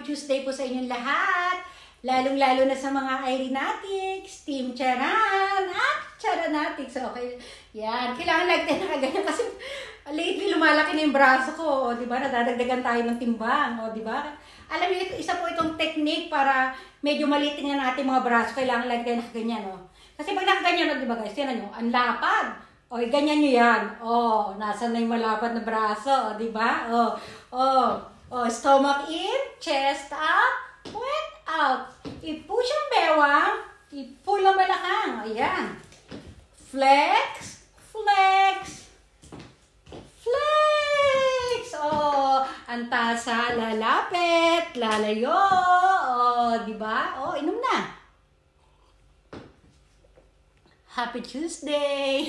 Tuesday po sa inyong lahat. Lalong-lalo na sa mga aeronautics, Team Charan, at Charanatics. Okay, yan. Kailangan like tayo nakaganyan kasi lately lumalaki na yung braso ko. O, diba? Nadadagdagan tayo ng timbang. O, diba? Alam niyo, isa po itong technique para medyo malitin na natin mga braso. Kailangan like tayo nakaganyan. O. Kasi pag nakaganyan, diba guys, tinan nyo, ang lapad. O, ganyan nyo yan. O, nasa na yung malapad na braso. O, diba? O, stomach in, chest up, wet out. I-push ang bewang, i-pull ang balakang. Ayan. Flex, flex, flex. O, ang tasa, lalapit, lalayo. O, diba? O, inom na. Happy Tuesday!